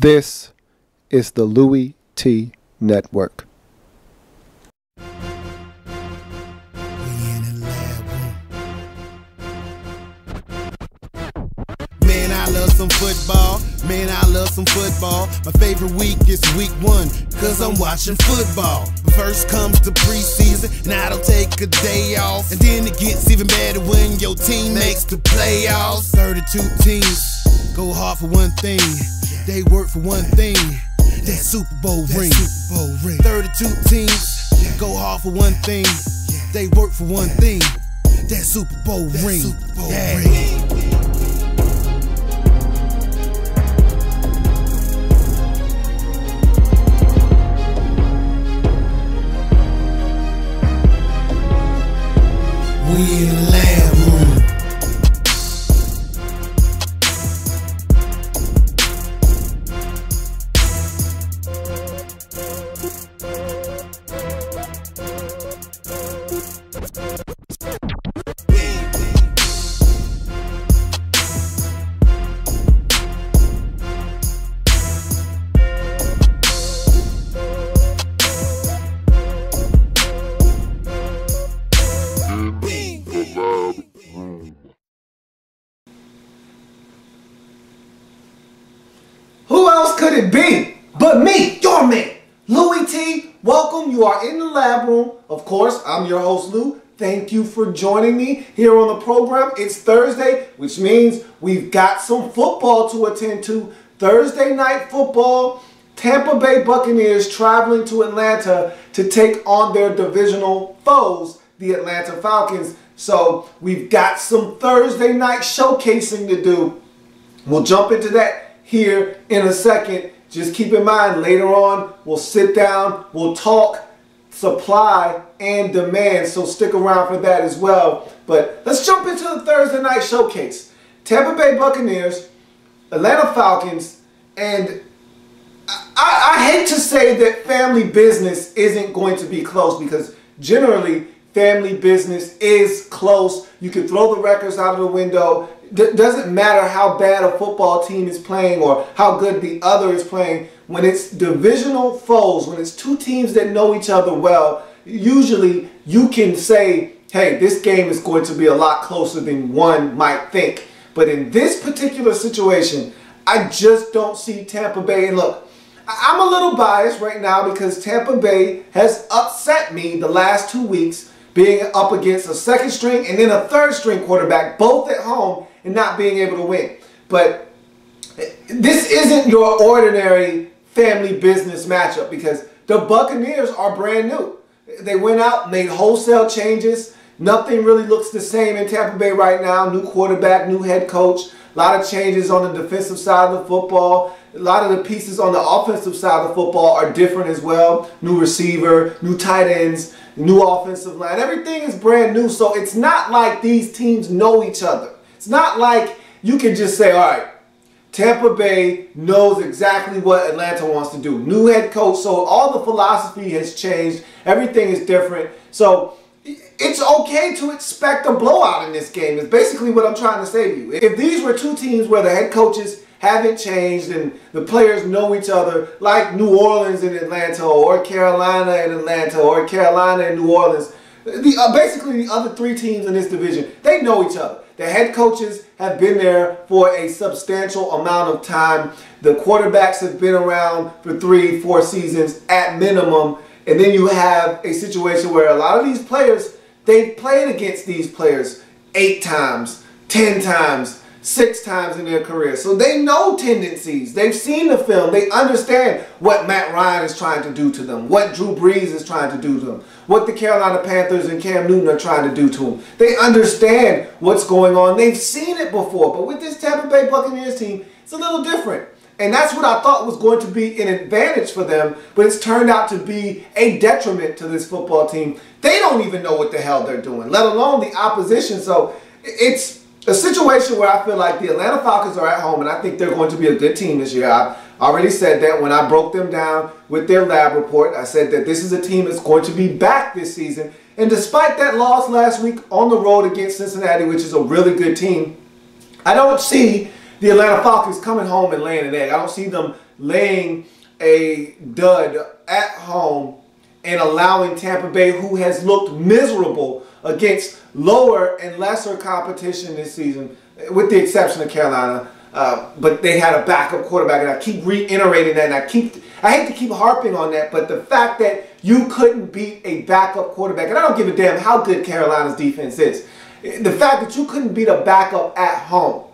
This is the Louie T Network. Man, I love some football. Man, I love some football. My favorite week is week 1, cause I'm watching football. First comes the preseason, and I don't take a day off. And then it gets even better when your team makes the playoffs. 32 teams go hard for one thing. They work for one thing. That Super Bowl ring. 32 teams go hard for one thing. They work for one thing. That Super Bowl ring. We in the lab room. Who else could it be but me, your man, Louie T? Welcome. You are in the lab room. Of course, I'm your host, Lou. Thank you for joining me here on the program. It's Thursday, which means we've got some football to attend to. Thursday night football. Tampa Bay Buccaneers traveling to Atlanta to take on their divisional foes, the Atlanta Falcons. So we've got some Thursday night showcasing to do. We'll jump into that here in a second. Just keep in mind, later on, we'll sit down, we'll talk supply and demand, so stick around for that as well. But let's jump into the Thursday night showcase. Tampa Bay Buccaneers, Atlanta Falcons, and I hate to say that family business isn't going to be close, because generally family business is close. You can throw the records out of the window. Doesn't matter how bad a football team is playing or how good the other is playing. When it's divisional foes, when it's two teams that know each other well, usually you can say, hey, this game is going to be a lot closer than one might think. But in this particular situation, I just don't see Tampa Bay. And look, I'm a little biased right now because Tampa Bay has upset me the last 2 weeks, being up against a second string and then a third string quarterback, both at home, and not being able to win. But this isn't your ordinary family business matchup, because the Buccaneers are brand new. They went out, made wholesale changes. Nothing really looks the same in Tampa Bay right now. New quarterback, new head coach, a lot of changes on the defensive side of the football. A lot of the pieces on the offensive side of the football are different as well. New receiver, new tight ends, new offensive line. Everything is brand new, so it's not like these teams know each other. It's not like you can just say, all right, Tampa Bay knows exactly what Atlanta wants to do. New head coach, so all the philosophy has changed. Everything is different. So it's okay to expect a blowout in this game, is basically what I'm trying to say to you. If these were two teams where the head coaches haven't changed and the players know each other, like New Orleans and Atlanta, or Carolina and Atlanta, or Carolina and New Orleans, basically the other three teams in this division, they know each other. The head coaches have been there for a substantial amount of time. The quarterbacks have been around for 3-4 seasons at minimum. And then you have a situation where a lot of these players, they've played against these players 8 times, 10 times, 6 times in their career. So they know tendencies. They've seen the film. They understand what Matt Ryan is trying to do to them, what Drew Brees is trying to do to them, what the Carolina Panthers and Cam Newton are trying to do to them. They understand what's going on. They've seen it before. But with this Tampa Bay Buccaneers team, it's a little different. And that's what I thought was going to be an advantage for them, but it's turned out to be a detriment to this football team. They don't even know what the hell they're doing, let alone the opposition. So it's a situation where I feel like the Atlanta Falcons are at home, and I think they're going to be a good team this year. I've already said that when I broke them down with their lab report. I said that this is a team that's going to be back this season. And despite that loss last week on the road against Cincinnati, which is a really good team, I don't see the Atlanta Falcons coming home and laying an egg. I don't see them laying a dud at home and allowing Tampa Bay, who has looked miserable against lower and lesser competition this season, with the exception of Carolina, but they had a backup quarterback, and I keep reiterating that, and I hate to keep harping on that, but the fact that you couldn't beat a backup quarterback, and I don't give a damn how good Carolina's defense is, the fact that you couldn't beat a backup at home,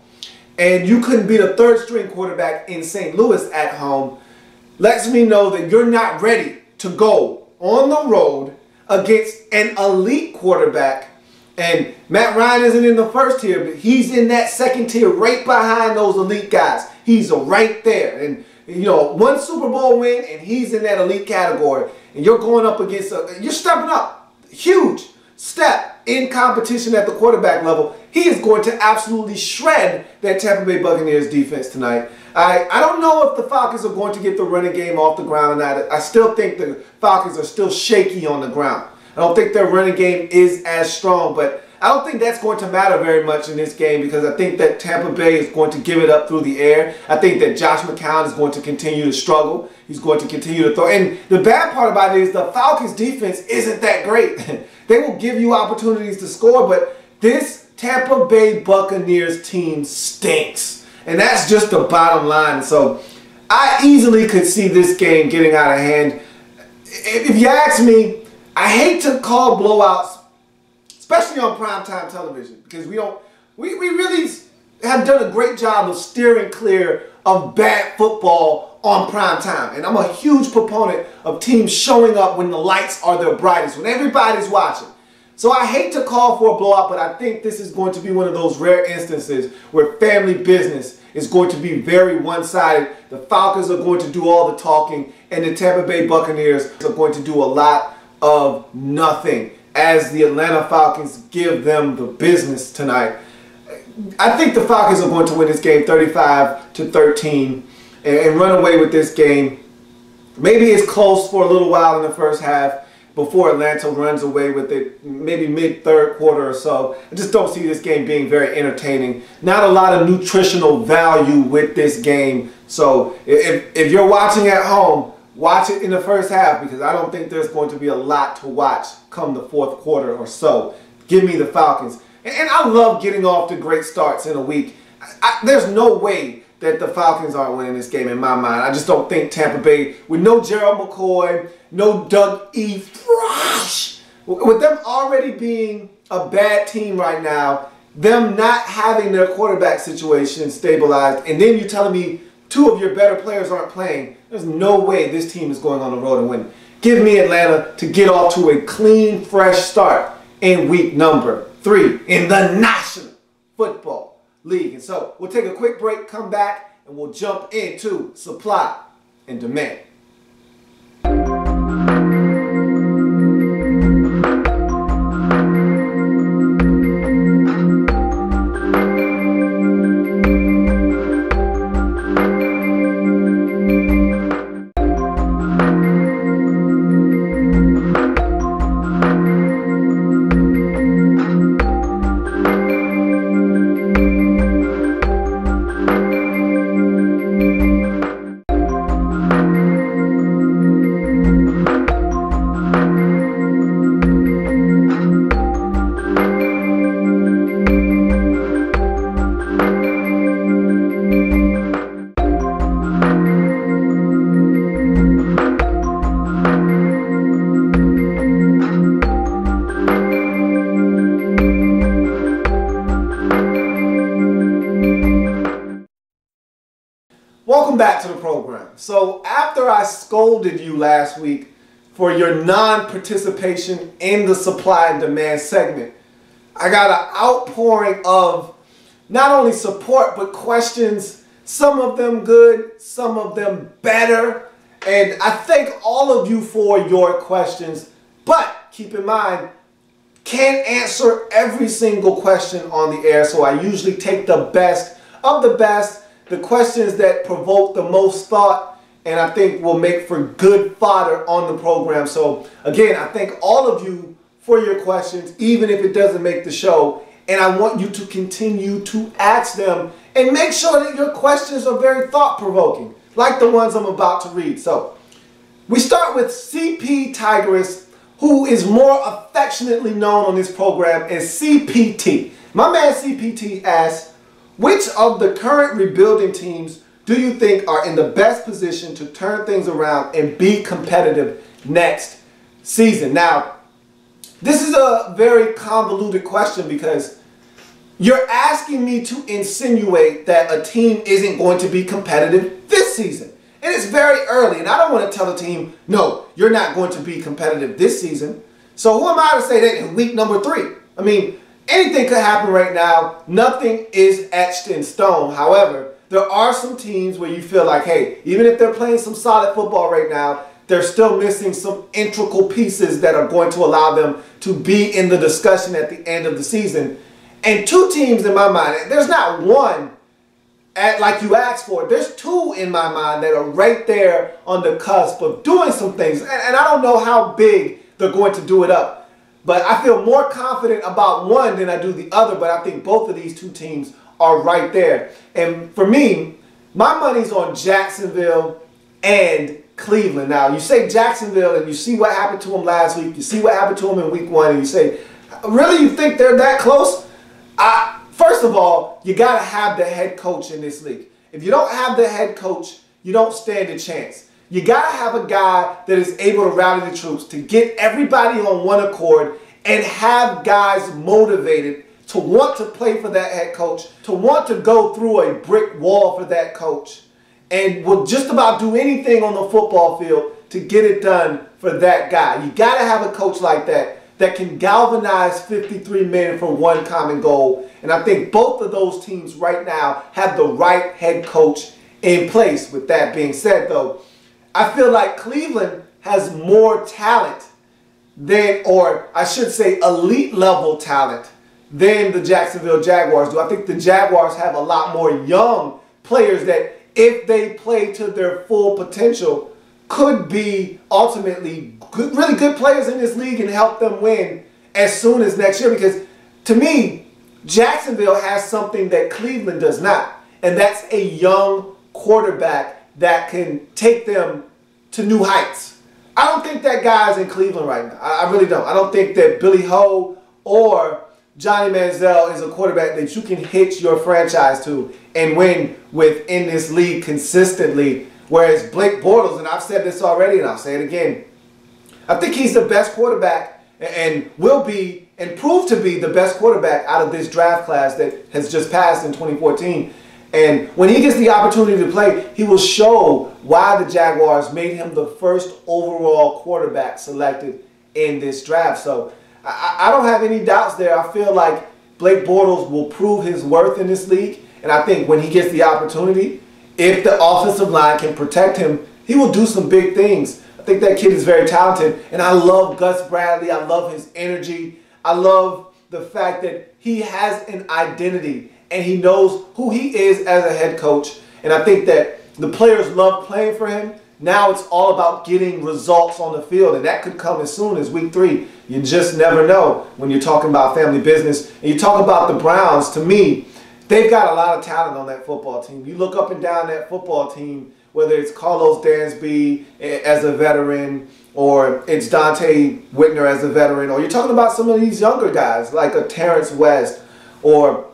and you couldn't beat a third-string quarterback in St. Louis at home, lets me know that you're not ready to go on the road against an elite quarterback. And Matt Ryan isn't in the first tier, but he's in that second tier right behind those elite guys. He's right there. And, you know, one Super Bowl win, and he's in that elite category. And you're going up against, you're stepping up. Huge step in competition at the quarterback level. He is going to absolutely shred that Tampa Bay Buccaneers defense tonight. I don't know if the Falcons are going to get the running game off the ground or not. I still think the Falcons are still shaky on the ground. I don't think their running game is as strong, but I don't think that's going to matter very much in this game because I think that Tampa Bay is going to give it up through the air. I think that Josh McCown is going to continue to struggle. He's going to continue to throw. And the bad part about it is the Falcons' defense isn't that great. They will give you opportunities to score, but this Tampa Bay Buccaneers team stinks. And that's just the bottom line. So I easily could see this game getting out of hand. If you ask me, I hate to call blowouts, especially on primetime television, because we really have done a great job of steering clear of bad football on primetime. And I'm a huge proponent of teams showing up when the lights are their brightest, when everybody's watching. So I hate to call for a blowout, but I think this is going to be one of those rare instances where family business is going to be very one-sided. The Falcons are going to do all the talking, and the Tampa Bay Buccaneers are going to do a lot of nothing as the Atlanta Falcons give them the business tonight. I think the Falcons are going to win this game 35-13 and run away with this game. Maybe it's close for a little while in the first half before Atlanta runs away with it, maybe mid-third quarter or so. I just don't see this game being very entertaining. Not a lot of nutritional value with this game. So if you're watching at home, watch it in the first half because I don't think there's going to be a lot to watch come the fourth quarter or so. Give me the Falcons. And I love getting off to great starts in a week. There's no way that the Falcons aren't winning this game in my mind. I just don't think Tampa Bay, with no Gerald McCoy, no Doug E. Fresh, with them already being a bad team right now, them not having their quarterback situation stabilized, and then you're telling me two of your better players aren't playing, there's no way this team is going on the road and winning. Give me Atlanta to get off to a clean, fresh start in week number 3 in the National Football League. And so we'll take a quick break, come back, and we'll jump into supply and demand. Welcome back to the program. So after I scolded you last week for your non-participation in the supply and demand segment, I got an outpouring of not only support but questions, some of them good, some of them better. And I thank all of you for your questions, but keep in mind, can't answer every single question on the air, so I usually take the best of the best, the questions that provoke the most thought, and I think will make for good fodder on the program. So again, I thank all of you for your questions, even if it doesn't make the show, and I want you to continue to ask them and make sure that your questions are very thought-provoking. like the ones I'm about to read. So, we start with CP Tigress, who is more affectionately known on this program as CPT. My man CPT asks, which of the current rebuilding teams do you think are in the best position to turn things around and be competitive next season? Now, this is a very convoluted question because you're asking me to insinuate that a team isn't going to be competitive this season. And it's very early, and I don't want to tell a team, no, you're not going to be competitive this season. So who am I to say that in week number 3? I mean, anything could happen right now. Nothing is etched in stone. However, there are some teams where you feel like, hey, even if they're playing some solid football right now, they're still missing some integral pieces that are going to allow them to be in the discussion at the end of the season. And 2 teams in my mind, there's not one like you asked for. There's 2 in my mind that are right there on the cusp of doing some things. And I don't know how big they're going to do it up. But I feel more confident about one than I do the other. But I think both of these 2 teams are right there. And for me, my money's on Jacksonville and Cleveland. Now, you say Jacksonville and you see what happened to them last week. You see what happened to them in week 1 and you say, really, you think they're that close? First of all, you got to have the head coach in this league. If you don't have the head coach, you don't stand a chance. You got to have a guy that is able to rally the troops, to get everybody on one accord and have guys motivated to want to play for that head coach, to want to go through a brick wall for that coach, and will just about do anything on the football field to get it done for that guy. You got to have a coach like that can galvanize 53 men for one common goal. And I think both of those teams right now have the right head coach in place. With that being said, though, I feel like Cleveland has more talent than, or I should say elite level talent, than the Jacksonville Jaguars do. I think the Jaguars have a lot more young players that, if they play to their full potential, could be ultimately good, really good players in this league and help them win as soon as next year. Because to me, Jacksonville has something that Cleveland does not, and that's a young quarterback that can take them to new heights. I don't think that guy's in Cleveland right now. I really don't. I don't think that Billy Ho or Johnny Manziel is a quarterback that you can hitch your franchise to and win with in this league consistently. Whereas Blake Bortles, and I've said this already and I'll say it again, I think he's the best quarterback and will be and prove to be the best quarterback out of this draft class that has just passed in 2014. And when he gets the opportunity to play, he will show why the Jaguars made him the first overall quarterback selected in this draft. So I don't have any doubts there. I feel like Blake Bortles will prove his worth in this league. And I think when he gets the opportunity, if the offensive line can protect him, he will do some big things. I think that kid is very talented. And I love Gus Bradley. I love his energy. I love the fact that he has an identity and he knows who he is as a head coach. And I think that the players love playing for him. Now it's all about getting results on the field, and that could come as soon as week 3. You just never know when you're talking about family business. And you talk about the Browns, to me, they've got a lot of talent on that football team. You look up and down that football team, whether it's Carlos Dansby as a veteran, or it's Dante Whitner as a veteran, or you're talking about some of these younger guys like a Terrence West, or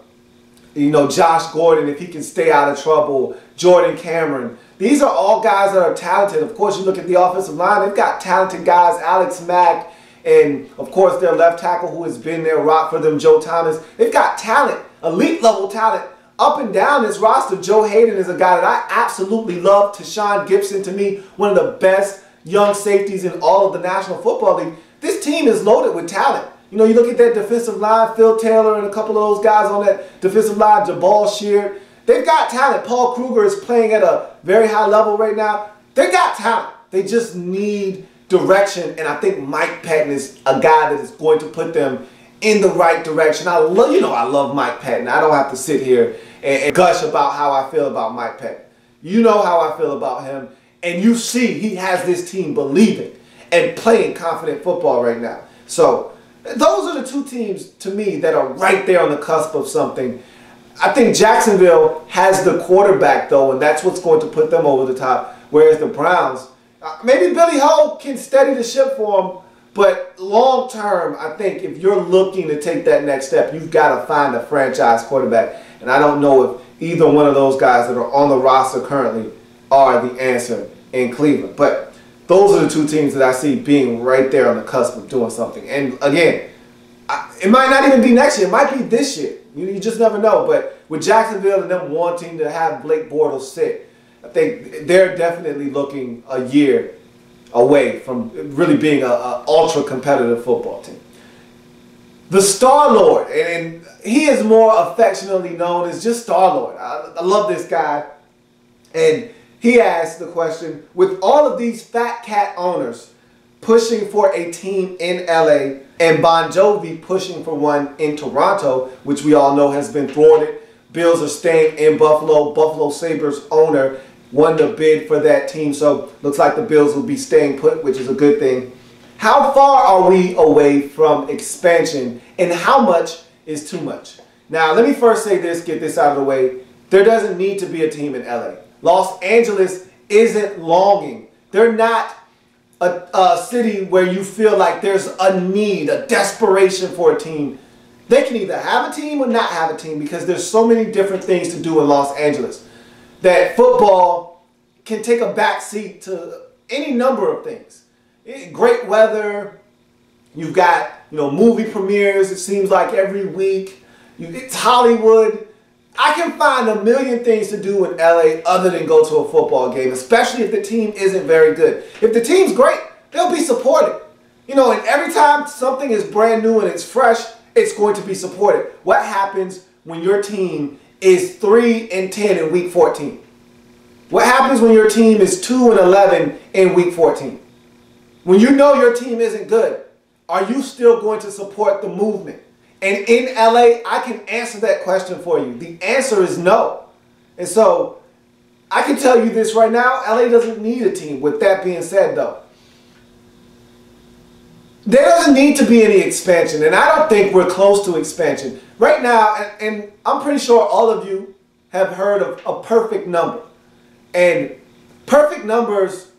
Josh Gordon, if he can stay out of trouble, Jordan Cameron. These are all guys that are talented. Of course, you look at the offensive line, they've got talented guys, Alex Mack, and of course their left tackle who has been there, rock for them, Joe Thomas. They've got talent, elite level talent, up and down this roster. Joe Hayden is a guy that I absolutely love. Tashawn Gibson, to me, one of the best young safeties in all of the National Football League. This team is loaded with talent. You look at that defensive line, Phil Taylor and a couple of those guys on that defensive line, Jabal Sheard. They've got talent. Paul Kruger is playing at a very high level right now. They got talent. They just need direction, and I think Mike Patton is a guy that is going to put them in the right direction. I love Mike Patton. I don't have to sit here and gush about how I feel about Mike Patton. You know how I feel about him, and you see he has this team believing and playing confident football right now. So those are the 2 teams to me that are right there on the cusp of something. I think Jacksonville has the quarterback, though, and that's what's going to put them over the top. Whereas the Browns, maybe Billy Ho can steady the ship for them, but long term, I think if you're looking to take that next step, you've got to find a franchise quarterback. And I don't know if either one of those guys that are on the roster currently are the answer in Cleveland. But those are the two teams that I see being right there on the cusp of doing something. And again, it might not even be next year. It might be this year. You just never know. But with Jacksonville and them wanting to have Blake Bortles sit, I think they're definitely looking a year away from really being an ultra competitive football team. The Star-Lord, and he is more affectionately known as just Star-Lord. I love this guy. And he asked the question, with all of these fat cat owners pushing for a team in LA and Bon Jovi pushing for one in Toronto, which we all know has been thwarted. Bills are staying in Buffalo. Buffalo Sabres owner won the bid for that team, so looks like the Bills will be staying put, which is a good thing. How far are we away from expansion, and how much is too much? Now, let me first say this, get this out of the way. There doesn't need to be a team in LA. Los Angeles isn't longing. They're not a city where you feel like there's a need, a desperation for a team. They can either have a team or not have a team because there's so many different things to do in Los Angeles that football can take a back seat to any number of things. Great weather. You've got, movie premieres, it seems like every week. It's Hollywood. I can find a million things to do in LA other than go to a football game, especially if the team isn't very good. If the team's great, they'll be supported. And every time something is brand new and it's fresh, it's going to be supported. What happens when your team is 3-10 in week 14? What happens when your team is 2-11 in week 14? When you know your team isn't good, are you still going to support the movement? And in LA, I can answer that question for you. The answer is no. And so I can tell you this right now, LA doesn't need a team. With that being said, though, there doesn't need to be any expansion, and I don't think we're close to expansion. Right now, and I'm pretty sure all of you have heard of a perfect number. And perfect numbers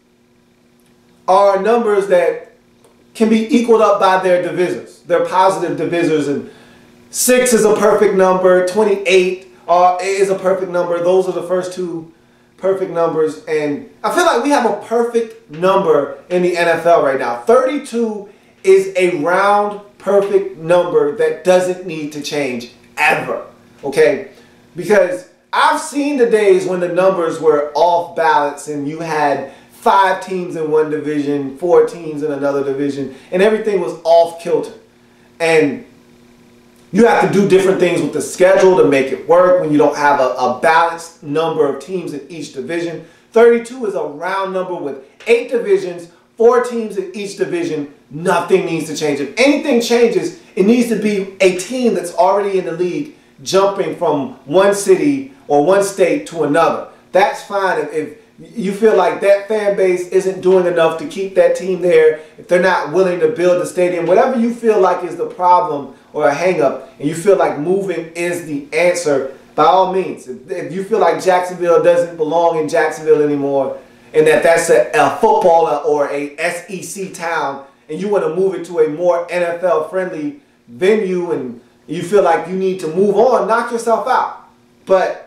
are numbers that can be equaled up by their divisors. They're positive divisors, and 6 is a perfect number, 28 is a perfect number. Those are the first two perfect numbers, and I feel like we have a perfect number in the NFL right now. 32 is a round, perfect number that doesn't need to change ever, okay? Because I've seen the days when the numbers were off balance and you had 5 teams in one division, 4 teams in another division, and everything was off kilter. And you have to do different things with the schedule to make it work when you don't have a balanced number of teams in each division. 32 is a round number with 8 divisions, 4 teams in each division. Nothing needs to change. If anything changes, it needs to be a team that's already in the league jumping from one city or one state to another. That's fine if you feel like that fan base isn't doing enough to keep that team there, if they're not willing to build a stadium, whatever you feel like is the problem or a hang-up, and you feel like moving is the answer, by all means. If you feel like Jacksonville doesn't belong in Jacksonville anymore, and that's a football or a SEC town, and you want to move it to a more NFL-friendly venue, and you feel like you need to move on, knock yourself out. But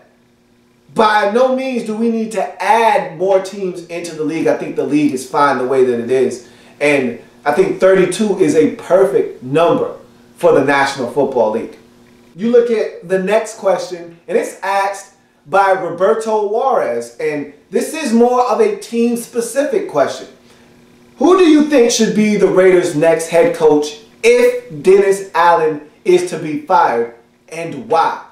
by no means do we need to add more teams into the league. I think the league is fine the way that it is. And I think 32 is a perfect number for the National Football League. You look at the next question, and it's asked by Roberto Juarez. And this is more of a team-specific question. Who do you think should be the Raiders' next head coach if Dennis Allen is to be fired, and why?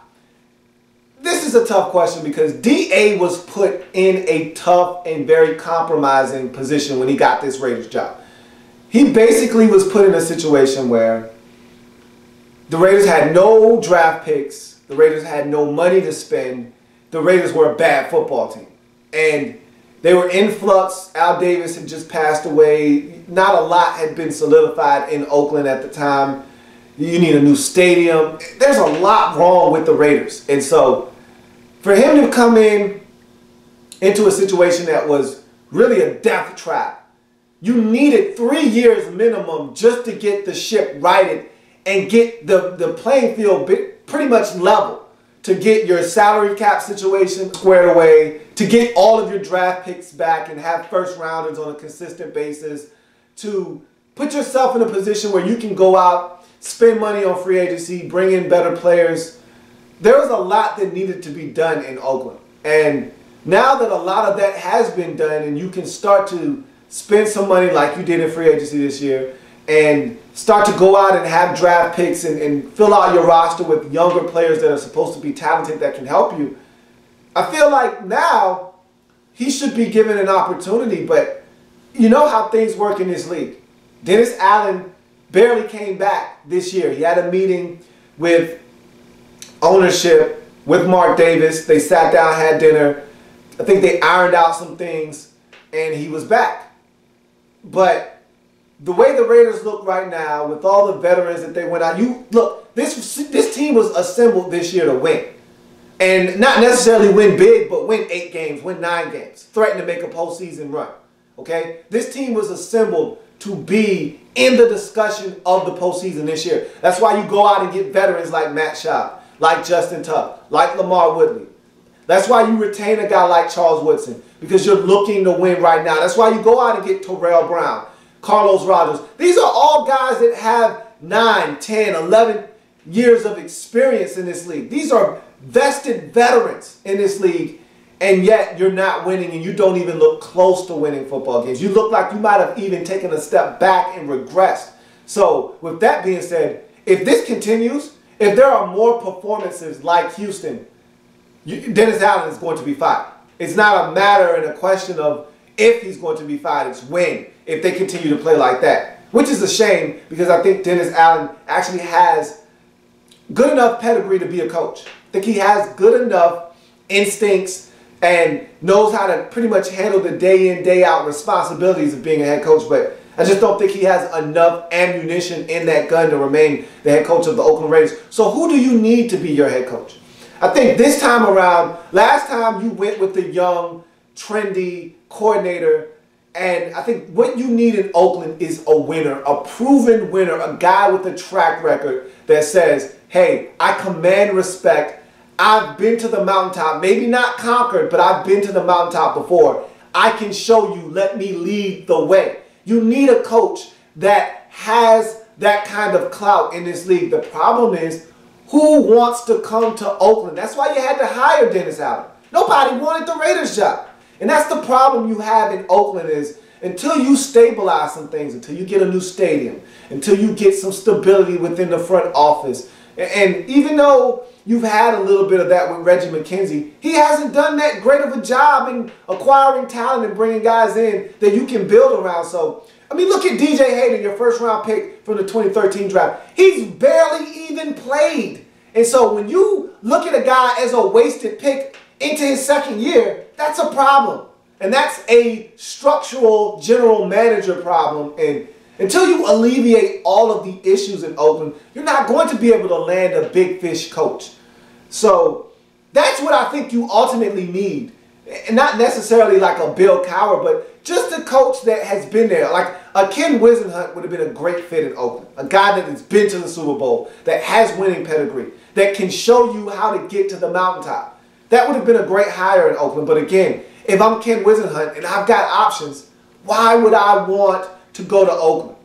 This is a tough question because D.A. was put in a tough and very compromising position when he got this Raiders job. He basically was put in a situation where the Raiders had no draft picks, the Raiders had no money to spend, the Raiders were a bad football team. And they were in flux. Al Davis had just passed away. Not a lot had been solidified in Oakland at the time. You need a new stadium. There's a lot wrong with the Raiders. And so for him to come into a situation that was really a death trap, you needed 3 years minimum just to get the ship righted and get the playing field pretty much level, to get your salary cap situation squared away, to get all of your draft picks back and have first rounders on a consistent basis, to put yourself in a position where you can go out, spend money on free agency, bring in better players. There was a lot that needed to be done in Oakland. And now that a lot of that has been done and you can start to spend some money like you did in free agency this year and start to go out and have draft picks and fill out your roster with younger players that are supposed to be talented that can help you, I feel like now he should be given an opportunity. But you know how things work in this league. Dennis Allen barely came back this year. He had a meeting with ownership, with Mark Davis. They sat down, had dinner. I think they ironed out some things, and he was back. But the way the Raiders look right now, with all the veterans that they went out, this team was assembled this year to win. And not necessarily win big, but win 8 games, win 9 games, threaten to make a postseason run. Okay? This team was assembled to be in the discussion of the postseason this year. That's why you go out and get veterans like Matt Schaub, like Justin Tuck, like Lamar Woodley. That's why you retain a guy like Charles Woodson, because you're looking to win right now. That's why you go out and get Terrell Brown, Carlos Rogers. These are all guys that have 9, 10, 11 years of experience in this league. These are vested veterans in this league, and yet you're not winning, and you don't even look close to winning football games. You look like you might have even taken a step back and regressed. So with that being said, if this continues, if there are more performances like Houston, Dennis Allen is going to be fired. It's not a matter and a question of if he's going to be fired, it's when, if they continue to play like that. Which is a shame, because I think Dennis Allen actually has good enough pedigree to be a coach. I think he has good enough instincts and knows how to pretty much handle the day in, day out responsibilities of being a head coach. But I just don't think he has enough ammunition in that gun to remain the head coach of the Oakland Raiders. So who do you need to be your head coach? I think this time around, last time you went with the young, trendy coordinator, and I think what you need in Oakland is a winner, a proven winner, a guy with a track record that says, hey, I command respect. I've been to the mountaintop, maybe not conquered, but I've been to the mountaintop before. I can show you, let me lead the way. You need a coach that has that kind of clout in this league. The problem is, who wants to come to Oakland? That's why you had to hire Dennis Allen. Nobody wanted the Raiders job. And that's the problem you have in Oakland is, until you stabilize some things, until you get a new stadium, until you get some stability within the front office, and even though you've had a little bit of that with Reggie McKenzie, he hasn't done that great of a job in acquiring talent and bringing guys in that you can build around. So, I mean, look at DJ Hayden, your first round pick from the 2013 draft. He's barely even played. And so when you look at a guy as a wasted pick into his second year, that's a problem. And that's a structural general manager problem. And until you alleviate all of the issues in Oakland, you're not going to be able to land a big fish coach. So that's what I think you ultimately need. And not necessarily like a Bill Cowher, but just a coach that has been there. Like a Ken Wisenhunt would have been a great fit in Oakland. A guy that has been to the Super Bowl, that has winning pedigree, that can show you how to get to the mountaintop. That would have been a great hire in Oakland. But again, if I'm Ken Wisenhunt and I've got options, why would I want to go to Oakland?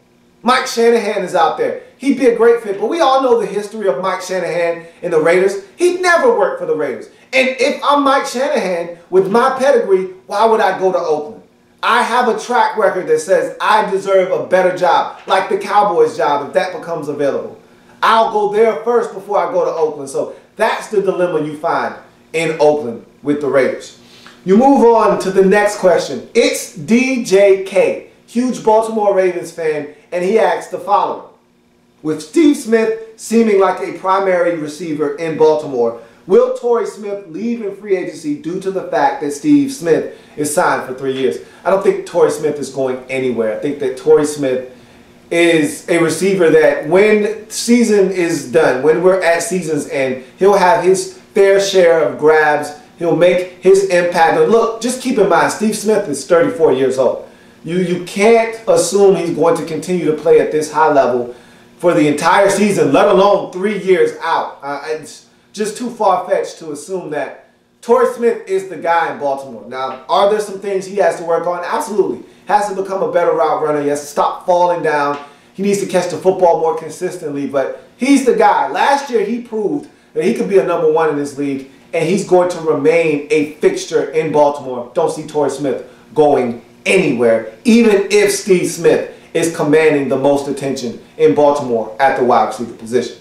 Mike Shanahan is out there. He'd be a great fit, but we all know the history of Mike Shanahan and the Raiders. He'd never worked for the Raiders. And if I'm Mike Shanahan with my pedigree, why would I go to Oakland? I have a track record that says I deserve a better job, like the Cowboys job if that becomes available. I'll go there first before I go to Oakland. So that's the dilemma you find in Oakland with the Raiders. You move on to the next question. It's DJK, huge Baltimore Ravens fan, and he asks the following. With Steve Smith seeming like a primary receiver in Baltimore, will Torrey Smith leave in free agency due to the fact that Steve Smith is signed for 3 years? I don't think Torrey Smith is going anywhere. I think that Torrey Smith is a receiver that when season is done, when we're at season's end, he'll have his fair share of grabs. He'll make his impact. And look, just keep in mind, Steve Smith is 34 years old. You can't assume he's going to continue to play at this high level for the entire season, let alone 3 years out. It's just too far-fetched to assume that Torrey Smith is the guy in Baltimore. Now, are there some things he has to work on? Absolutely. Has to become a better route runner. He has to stop falling down. He needs to catch the football more consistently, but he's the guy. Last year, he proved that he could be a #1 in this league, and he's going to remain a fixture in Baltimore. Don't see Torrey Smith going anywhere, even if Steve Smith is commanding the most attention in Baltimore at the wide receiver position.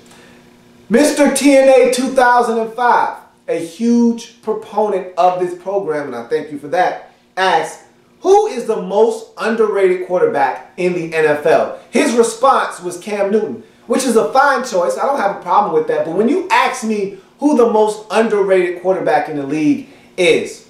Mr. TNA 2005, a huge proponent of this program, and I thank you for that, asks, who is the most underrated quarterback in the NFL? His response was Cam Newton, which is a fine choice. I don't have a problem with that. But when you ask me who the most underrated quarterback in the league is,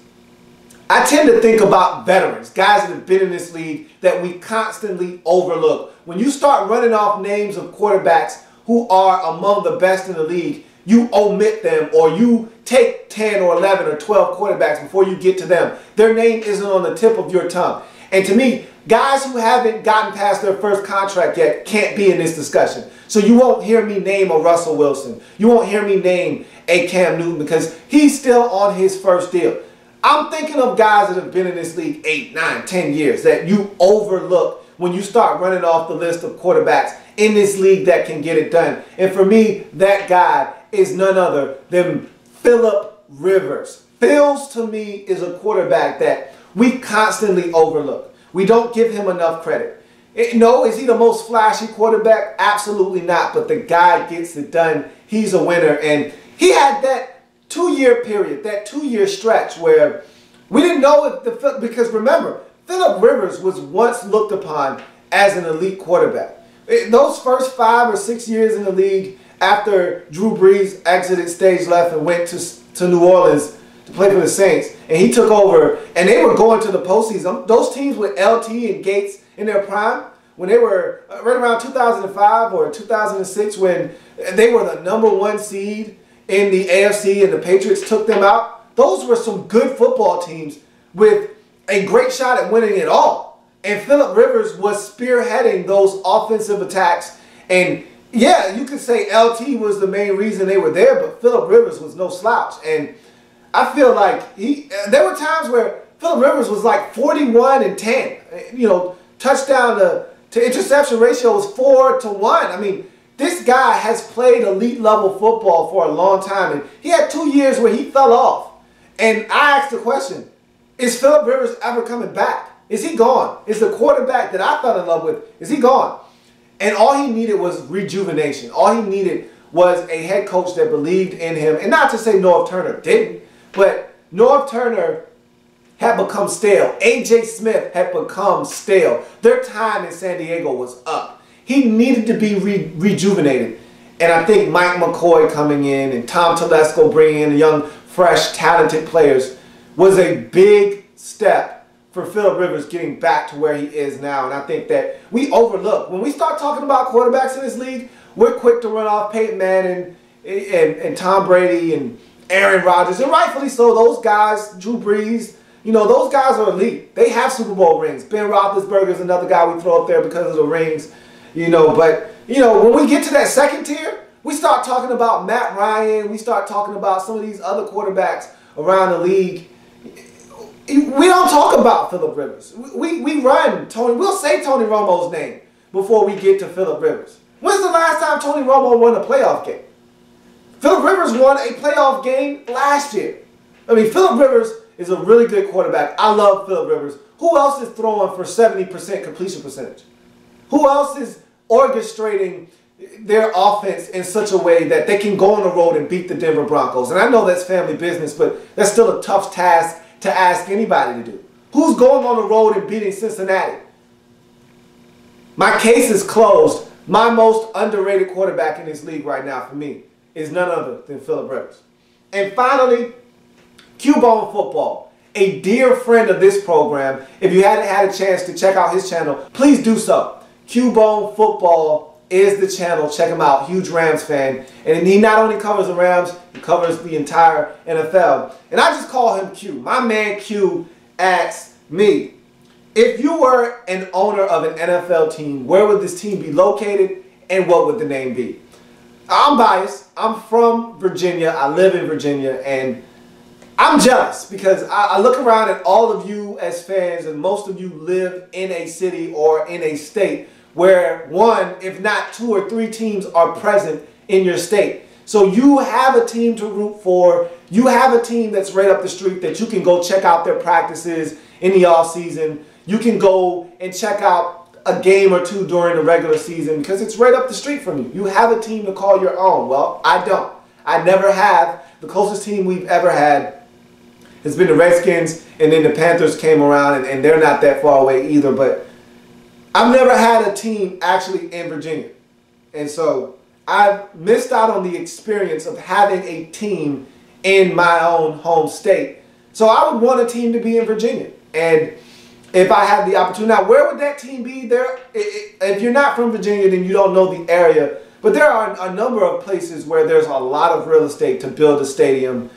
I tend to think about veterans, guys that have been in this league that we constantly overlook. When you start running off names of quarterbacks who are among the best in the league, you omit them, or you take 10 or 11 or 12 quarterbacks before you get to them. Their name isn't on the tip of your tongue. And to me, guys who haven't gotten past their first contract yet can't be in this discussion. So you won't hear me name a Russell Wilson. You won't hear me name a Cam Newton because he's still on his first deal. I'm thinking of guys that have been in this league 8, 9, 10 years that you overlook when you start running off the list of quarterbacks in this league that can get it done. And for me, that guy is none other than Philip Rivers. Phils, to me, is a quarterback that we constantly overlook. We don't give him enough credit. No, is he the most flashy quarterback? Absolutely not. But the guy gets it done. He's a winner. And he had that 2-year period, that 2-year stretch where we didn't know if because remember, Philip Rivers was once looked upon as an elite quarterback. Those first 5 or 6 years in the league after Drew Brees exited stage left and went to New Orleans to play for the Saints, and he took over, and they were going to the postseason. Those teams with LT and Gates in their prime, when they were right around 2005 or 2006, when they were the #1 seed in the AFC and the Patriots took them out, those were some good football teams with a great shot at winning it all. And Philip Rivers was spearheading those offensive attacks. And yeah, you could say LT was the main reason they were there, but Philip Rivers was no slouch. And I feel like there were times where Philip Rivers was like 41-10. You know, touchdown to interception ratio was 4-1. I mean, this guy has played elite level football for a long time, and he had 2 years where he fell off. And I asked the question, is Philip Rivers ever coming back? Is he gone? Is the quarterback that I fell in love with, is he gone? And all he needed was rejuvenation. All he needed was a head coach that believed in him. And not to say Norv Turner didn't, but Norv Turner had become stale. A.J. Smith had become stale. Their time in San Diego was up. He needed to be rejuvenated. And I think Mike McCoy coming in and Tom Telesco bringing in young, fresh, talented players was a big step for Philip Rivers getting back to where he is now. And I think that we overlook. When we start talking about quarterbacks in this league, we're quick to run off Peyton Manning and Tom Brady and Aaron Rodgers. And rightfully so, those guys, Drew Brees, you know, those guys are elite. They have Super Bowl rings. Ben Roethlisberger is another guy we throw up there because of the rings. You know, but, you know, when we get to that second tier, we start talking about Matt Ryan. We start talking about some of these other quarterbacks around the league. We don't talk about Philip Rivers. We run Tony. We'll say Tony Romo's name before we get to Philip Rivers. When's the last time Tony Romo won a playoff game? Philip Rivers won a playoff game last year. I mean, Philip Rivers is a really good quarterback. I love Philip Rivers. Who else is throwing for 70% completion percentage? Who else is orchestrating their offense in such a way that they can go on the road and beat the Denver Broncos? And I know that's family business, but that's still a tough task to ask anybody to do. Who's going on the road and beating Cincinnati? My case is closed. My most underrated quarterback in this league right now for me is none other than Philip Rivers. And finally, Cuban Football, a dear friend of this program. If you hadn't had a chance to check out his channel, please do so. Cuban Football is the channel. Check him out. Huge Rams fan. And he not only covers the Rams, he covers the entire NFL. And I just call him Q. My man Q asks me, if you were an owner of an NFL team, where would this team be located and what would the name be? I'm biased. I'm from Virginia. I live in Virginia, and I'm jealous because I look around at all of you as fans, and most of you live in a city or in a state where one, if not two or three teams are present in your state. So you have a team to root for. You have a team that's right up the street that you can go check out their practices in the off season. You can go and check out a game or two during the regular season because it's right up the street from you. You have a team to call your own. Well, I don't. I never have. The closest team we've ever had has been the Redskins, and then the Panthers came around, and they're not that far away either. But I've never had a team actually in Virginia. And so I've missed out on the experience of having a team in my own home state. So I would want a team to be in Virginia. And if I had the opportunity, now where would that team be? There, if you're not from Virginia, then you don't know the area. But there are a number of places where there's a lot of real estate to build a stadium.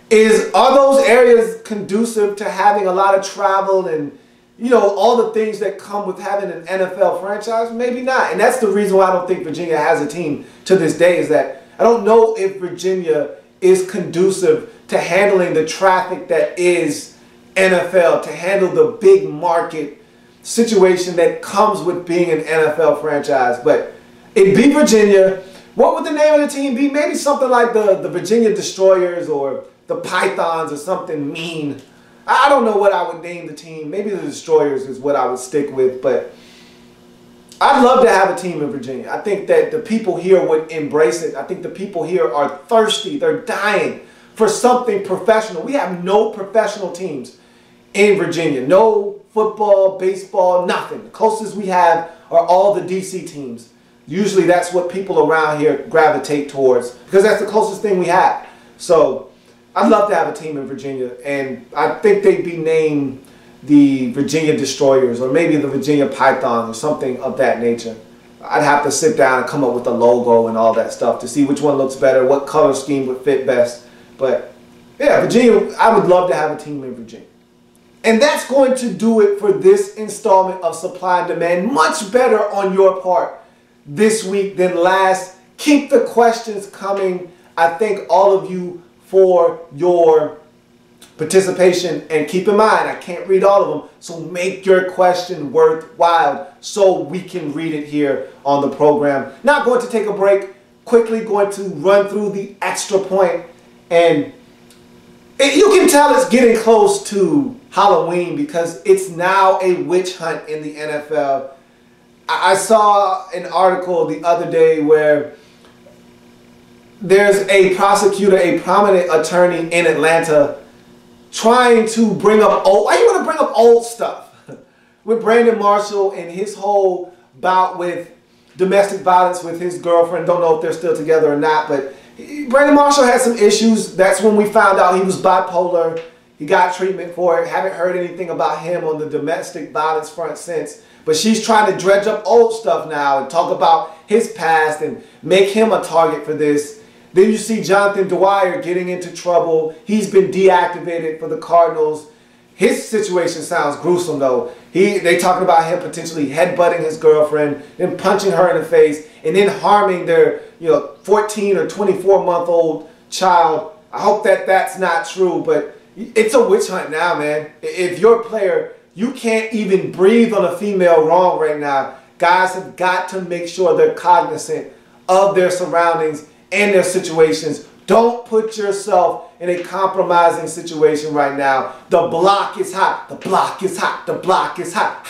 Are those areas conducive to having a lot of travel and, you know, all the things that come with having an NFL franchise? Maybe not. And that's the reason why I don't think Virginia has a team to this day, is that I don't know if Virginia is conducive to handling the traffic that is NFL, to handle the big market situation that comes with being an NFL franchise. But it'd be Virginia. What would the name of the team be? Maybe something like the Virginia Destroyers or the Pythons or something mean. I don't know what I would name the team. Maybe the Destroyers is what I would stick with. But I'd love to have a team in Virginia. I think that the people here would embrace it. I think the people here are thirsty. They're dying for something professional. We have no professional teams in Virginia. No football, baseball, nothing. The closest we have are all the DC teams. Usually that's what people around here gravitate towards because that's the closest thing we have. So I'd love to have a team in Virginia, and I think they'd be named the Virginia Destroyers or maybe the Virginia Pythons or something of that nature. I'd have to sit down and come up with the logo and all that stuff to see which one looks better, what color scheme would fit best. But yeah, Virginia, I would love to have a team in Virginia. And that's going to do it for this installment of Supply and Demand. Much better on your part this week than last. Keep the questions coming. I thank all of you for your participation. And keep in mind, I can't read all of them. So make your question worthwhile so we can read it here on the program. Now going to take a break. Quickly going to run through the extra point. And you can tell it's getting close to Halloween because it's now a witch hunt in the NFL. I saw an article the other day where there's a prosecutor, a prominent attorney in Atlanta trying to bring up old, why you want to bring up old stuff? With Brandon Marshall and his whole bout with domestic violence with his girlfriend. Don't know if they're still together or not, but Brandon Marshall had some issues. That's when we found out he was bipolar. He got treatment for it. Haven't heard anything about him on the domestic violence front since. But she's trying to dredge up old stuff now and talk about his past and make him a target for this. Then you see Jonathan Dwyer getting into trouble. He's been deactivated for the Cardinals. His situation sounds gruesome though. They talking about him potentially headbutting his girlfriend, then punching her in the face, and then harming their 14 or 24-month-old child. I hope that that's not true, but it's a witch hunt now, man. If you're a player, you can't even breathe on a female wrong right now. Guys have got to make sure they're cognizant of their surroundings and their situations. Don't put yourself in a compromising situation right now. The block is hot. The block is hot. The block is hot.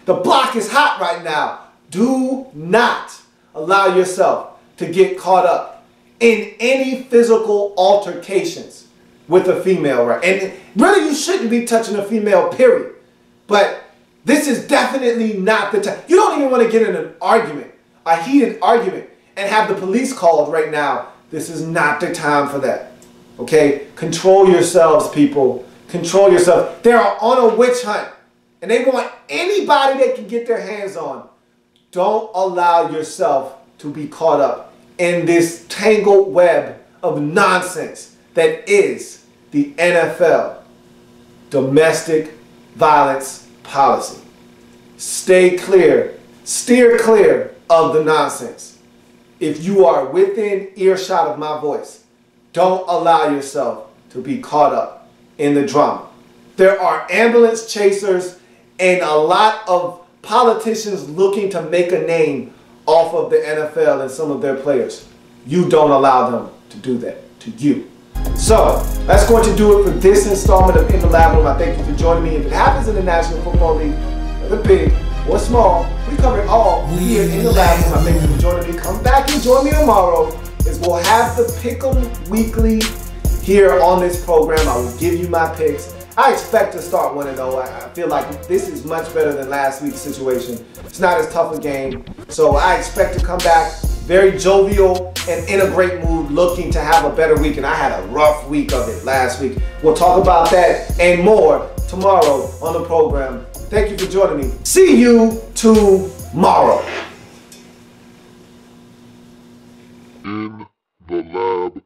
The block is hot right now. Do not allow yourself to get caught up in any physical altercations with a female, right? And really, you shouldn't be touching a female, period. But this is definitely not the time. You don't even want to get in an argument, a heated argument, and have the police called right now. This is not the time for that. Okay? Control yourselves, people. Control yourself. They are on a witch hunt, and they want anybody they can get their hands on don't allow yourself to be caught up in this tangled web of nonsense that is the NFL domestic violence policy. Stay clear, steer clear of the nonsense. If you are within earshot of my voice, don't allow yourself to be caught up in the drama. There are ambulance chasers and a lot of politicians looking to make a name off of the NFL and some of their players. You don't allow them to do that to you. So that's going to do it for this installment of In the Lab Room. I thank you for joining me. If it happens in the National Football League, whether big or small, we cover it all here in the Lab Room. I thank you for joining me. Come back and join me tomorrow as we'll have the Pick'em Weekly here on this program. I will give you my picks. I expect to start 1-0. I feel like this is much better than last week's situation. It's not as tough a game. So I expect to come back very jovial and in a great mood, looking to have a better week. And I had a rough week of it last week. We'll talk about that and more tomorrow on the program. Thank you for joining me. See you tomorrow. In the Lab